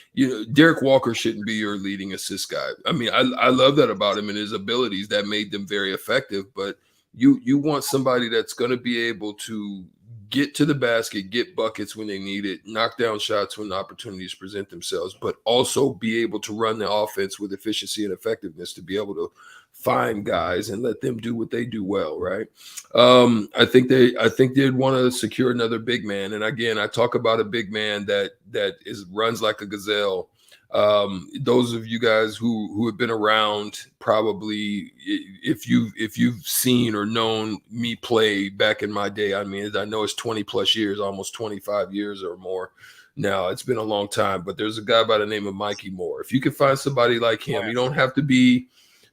Derek Walker shouldn't be your leading assist guy. I mean, I love that about him and his abilities that made them very effective, but you want somebody that's going to be able to get to the basket, get buckets when they need it, knock down shots when opportunities present themselves, but also be able to run the offense with efficiency and effectiveness to be able to find guys and let them do what they do well, right? I think they'd want to secure another big man. And again, I talk about a big man that runs like a gazelle. Those of you guys who have been around, probably if you've seen or known me play back in my day, I mean, I know it's 20 plus years, almost 25 years or more now. It's been a long time, but there's a guy by the name of Mikey Moore. If you can find somebody like him, you don't have to be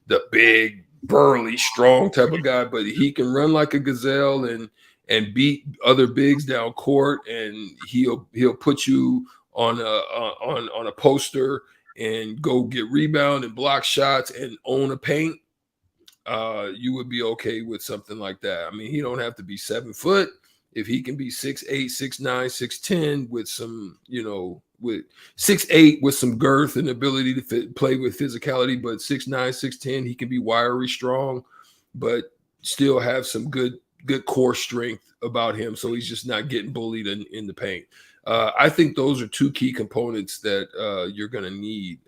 the big, burly, strong type of guy, but he can run like a gazelle and beat other bigs down court, and he'll put you on a poster and go get rebound and block shots and own a paint. You would be okay with something like that. I mean, he don't have to be 7 foot. If he can be 6'8", 6'9", 6'10", with some, with 6'8", with some girth and ability to play with physicality, but 6'9", 6'10", he can be wiry, strong, but still have some good core strength about him. So he's just not getting bullied in the paint. I think those are two key components that you're going to need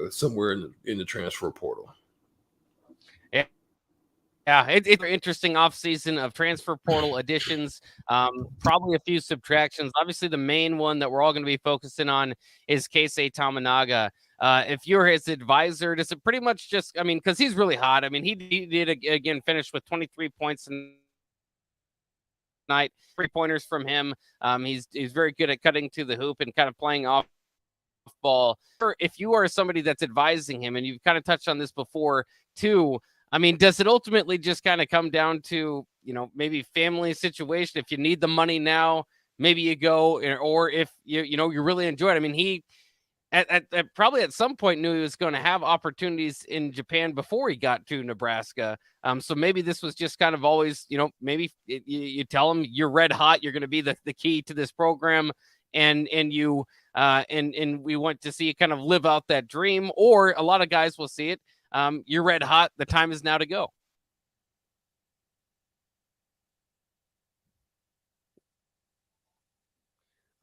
somewhere in the transfer portal. Yeah, it's an interesting offseason of transfer portal additions, probably a few subtractions. Obviously, the main one that we're all going to be focusing on is Keisei Tamanaga. If you're his advisor, does it pretty much just, I mean, because he's really hot. I mean, he did, again, finish with 23 points tonight, 3-pointers from him. He's very good at cutting to the hoop and kind of playing off ball. If you are somebody that's advising him, and you've kind of touched on this before too, I mean, does it ultimately just kind of come down to, maybe family situation? If you need the money now, maybe you go, or if you really enjoy it. I mean, he at probably at some point knew he was going to have opportunities in Japan before he got to Nebraska. So maybe this was just kind of always, maybe you tell him you're red hot, you're going to be the key to this program, and we want to see you kind of live out that dream. Or a lot of guys will see it. You're red hot. The time is now to go.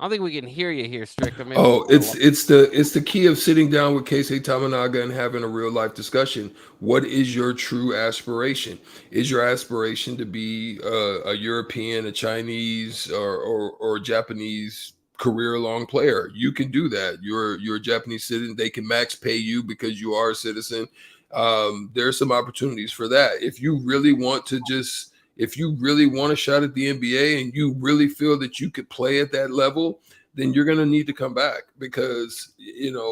I don't think we can hear you here, Strick. It's the key of sitting down with Keisei Tamanaga and having a real life discussion. What is your true aspiration? Is your aspiration to be a European, a Chinese, or a Japanese career-long player? You can do that. You're a Japanese citizen. They can max pay you because you are a citizen. There's some opportunities for that. If you really want a shot at the NBA and you really feel that you could play at that level, then you're going to need to come back, because it's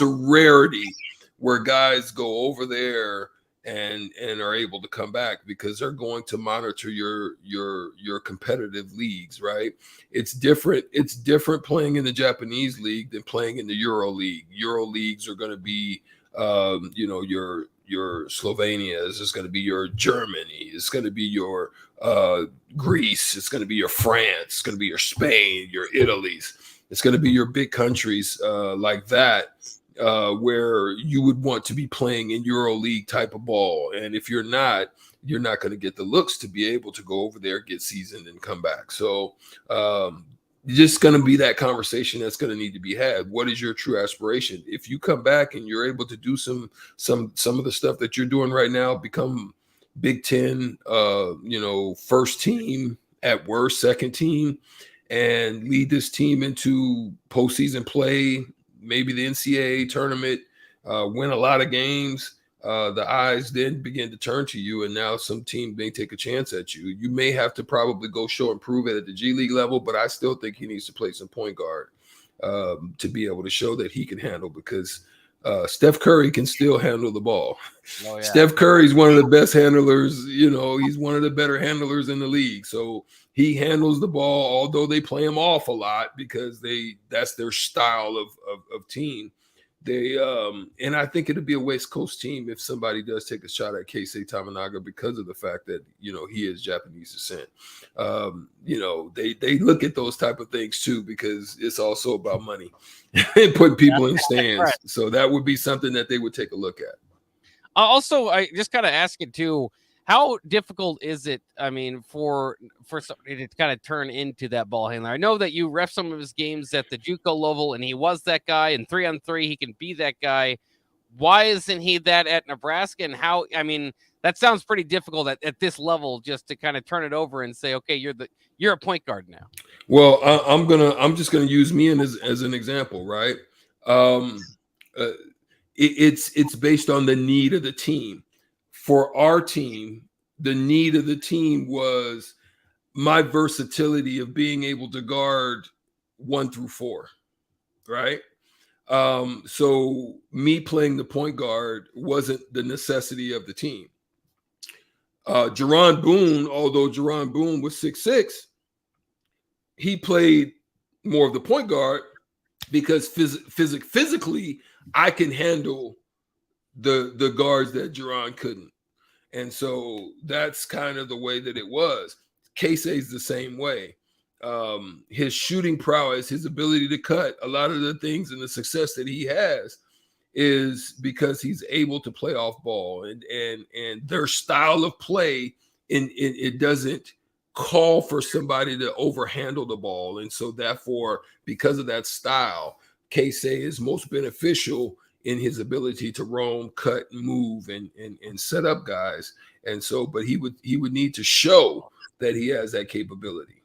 a rarity where guys go over there and are able to come back, because they're going to monitor your competitive leagues, right? It's different playing in the Japanese league than playing in the Euro League. Euro leagues are going to be your Slovenias, it's going to be your Germany, it's going to be your Greece, it's going to be your France, it's going to be your Spain, your Italy's. It's going to be your big countries like that, where you would want to be playing in Euro League type of ball. And if you're not going to get the looks to be able to go over there, get seasoned, and come back. So just going to be that conversation that's going to need to be had. What is your true aspiration? If you come back and you're able to do some of the stuff that you're doing right now, become Big Ten, first team, at worst second team, and lead this team into postseason play, maybe the NCAA tournament, win a lot of games, the eyes then begin to turn to you, and now some team may take a chance at you. You may have to probably go show and prove it at the G League level, but I still think he needs to play some point guard to be able to show that he can handle, because Steph Curry can still handle the ball. Oh, yeah. Steph Curry's one of the best handlers. He's one of the better handlers in the league. So he handles the ball, although they play him off a lot because that's their style of team. And I think it'd be a West Coast team if somebody does take a shot at Keisei Tamanaga, because of the fact that, he is Japanese descent. They look at those type of things too, because it's also about money and putting people in stands. Right. So that would be something that they would take a look at. Also, I just kind of ask it too, how difficult is it, I mean, for somebody to kind of turn into that ball handler? I know that you ref some of his games at the JUCO level, and he was that guy, and 3-on-3, he can be that guy. Why isn't he that at Nebraska? And how, I mean, that sounds pretty difficult at this level, just to kind of turn it over and say, okay, you're a point guard now. Well, I'm just gonna use me as an example, right? It's based on the need of the team. For our team, the need of the team was my versatility of being able to guard 1 through 4, right? So me playing the point guard wasn't the necessity of the team. Jerron Boone, although Jerron Boone was 6'6", he played more of the point guard because physically I can handle the guards that Jerron couldn't. And so that's kind of the way that it was. Keisei's the same way. His shooting prowess, his ability to cut, a lot of the things and the success that he has is because he's able to play off ball, and their style of play, it doesn't call for somebody to overhandle the ball. And so therefore, because of that style, Casey is most beneficial in his ability to roam, cut, move, and set up guys. And so, but he would need to show that he has that capability.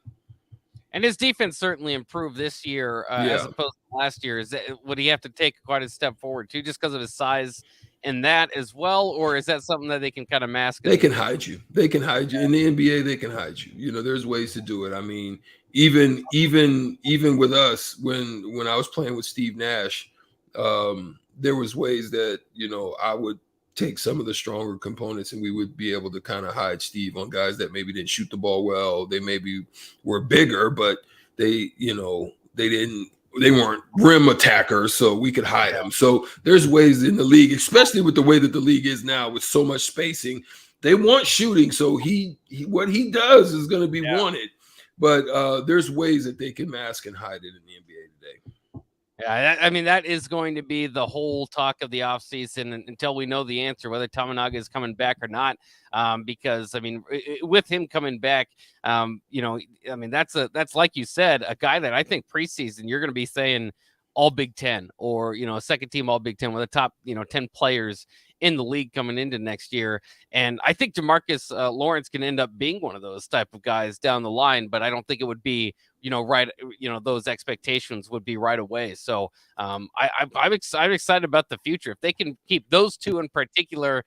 And his defense certainly improved this year as opposed to last year. Would he have to take quite a step forward too, just because of his size in that as well, or is that something that they can kind of mask? They can hide you. They can hide you in the NBA. They can hide you. You know, there's ways to do it. I mean, even with us, when I was playing with Steve Nash, there was ways that, you know, I would take some of the stronger components and we would be able to kind of hide Steve on guys that maybe didn't shoot the ball well. They maybe were bigger, but they weren't rim attackers, so we could hide them. So there's ways in the league, especially with the way that the league is now with so much spacing, they want shooting. So he what he does is going to be wanted, but there's ways that they can mask and hide it in the NBA today. Yeah, I mean, that is going to be the whole talk of the offseason until we know the answer, whether Tominaga is coming back or not. Because, I mean, with him coming back, you know, I mean, that's like you said, a guy that I think preseason you're going to be saying all Big Ten or, you know, a second team all Big Ten with the top, you know, 10 players in the league coming into next year. And I think DeMarcus Lawrence can end up being one of those type of guys down the line, but I don't think it would be, you know, right. You know, those expectations would be right away. So I'm excited about the future. If they can keep those two in particular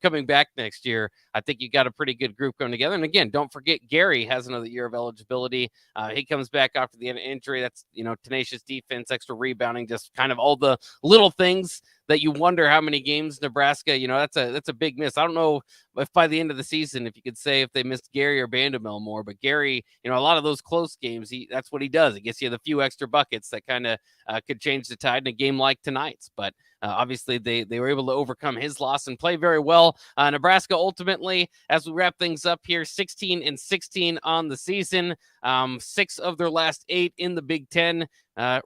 coming back next year, I think you got a pretty good group coming together. And again, don't forget Gary has another year of eligibility. He comes back after the injury. That's, you know, tenacious defense, extra rebounding, just kind of all the little things that you wonder how many games Nebraska, you know, that's a big miss. I don't know if by the end of the season, if you could say if they missed Gary or Vanderbilt more, but Gary, you know, a lot of those close games, that's what he does. He gets you the few extra buckets that kind of could change the tide in a game like tonight's. But obviously they were able to overcome his loss and play very well. Nebraska ultimately, as we wrap things up here, 16-16 on the season, 6 of their last 8 in the Big Ten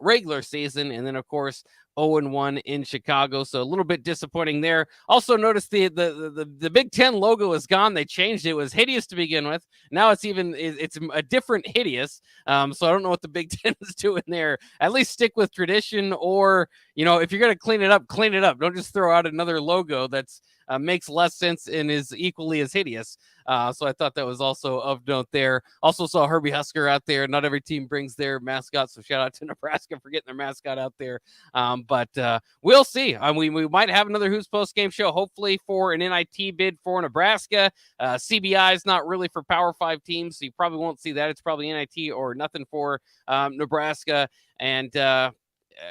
regular season, and then of course 0-1 in Chicago. So a little bit disappointing there. Also notice the Big Ten logo is gone. They changed it. It was hideous to begin with. Now it's a different hideous. So I don't know what the Big Ten is doing there. At least stick with tradition, or, you know, if you're going to clean it up, clean it up. Don't just throw out another logo that's makes less sense and is equally as hideous. So I thought that was also of note there. Also saw Herbie Husker out there. Not every team brings their mascot, so shout out to Nebraska for getting their mascot out there. But we'll see. We might have another Who's Post Game show, hopefully for an NIT bid for Nebraska. CBI is not really for Power 5 teams, so you probably won't see that. It's probably NIT or nothing for Nebraska. And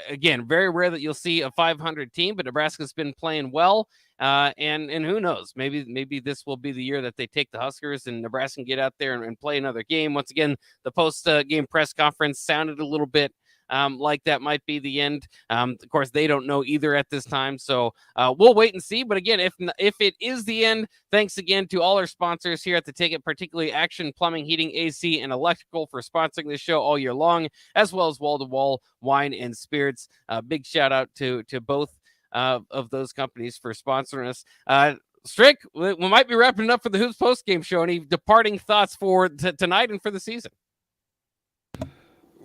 again, very rare that you'll see a 500 team, but Nebraska's been playing well. And who knows, maybe this will be the year that they take the Huskers and Nebraska can get out there and play another game. Once again, the post game press conference sounded a little bit like that might be the end. Of course, they don't know either at this time, so we'll wait and see. But again, if it is the end, thanks again to all our sponsors here at the Ticket, particularly Action Plumbing, Heating, AC, and Electrical for sponsoring this show all year long, as well as Wall to Wall Wine and Spirits. Big shout out to both of those companies for sponsoring us. Strick, we might be wrapping it up for the Hoops post game show. Any departing thoughts for tonight and for the season?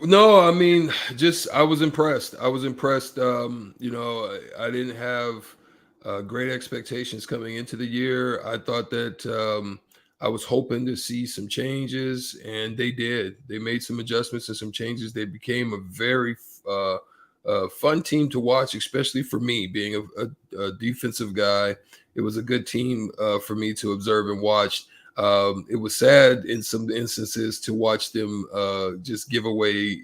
No, I mean, I was impressed. You know, I didn't have great expectations coming into the year. I thought that I was hoping to see some changes, and they did. They made some adjustments and some changes. They became a very fun team to watch, especially for me being a defensive guy. It was a good team for me to observe and watch. It was sad in some instances to watch them just give away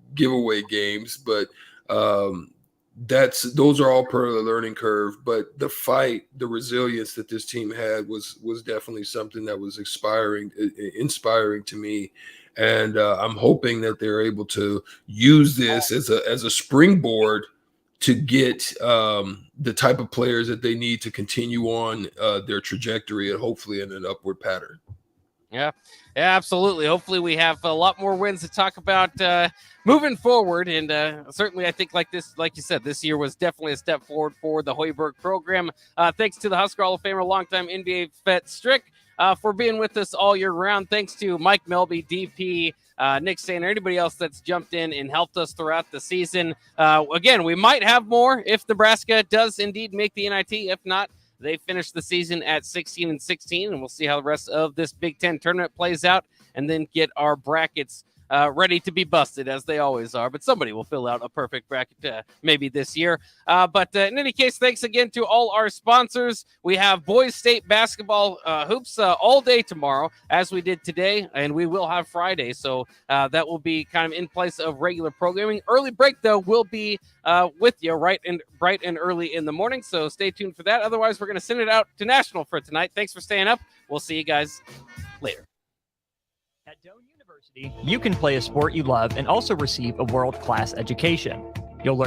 games, but those are all part of the learning curve. But the fight, the resilience that this team had was definitely something that was inspiring to me. And I'm hoping that they're able to use this as a springboard to get the type of players that they need to continue on their trajectory and hopefully in an upward pattern. Yeah, absolutely. Hopefully we have a lot more wins to talk about moving forward. And certainly I think like you said, this year was definitely a step forward for the Hoiberg program. Thanks to the Husker Hall of Famer, longtime NBA vet Strick. for being with us all year round. Thanks to Mike Melby, DP, Nick Sainer, anybody else that's jumped in and helped us throughout the season. Again, we might have more if Nebraska does indeed make the NIT. If not, they finish the season at 16-16, and we'll see how the rest of this Big Ten tournament plays out, and then get our brackets ready to be busted, as they always are. But somebody will fill out a perfect bracket maybe this year. But in any case, thanks again to all our sponsors. We have Boys State basketball hoops all day tomorrow, as we did today, and we will have Friday. So that will be kind of in place of regular programming. Early break, though, will be with you bright and early in the morning. So stay tuned for that. Otherwise, we're going to send it out to National for tonight. Thanks for staying up. We'll see you guys later. At Doane University, you can play a sport you love and also receive a world-class education.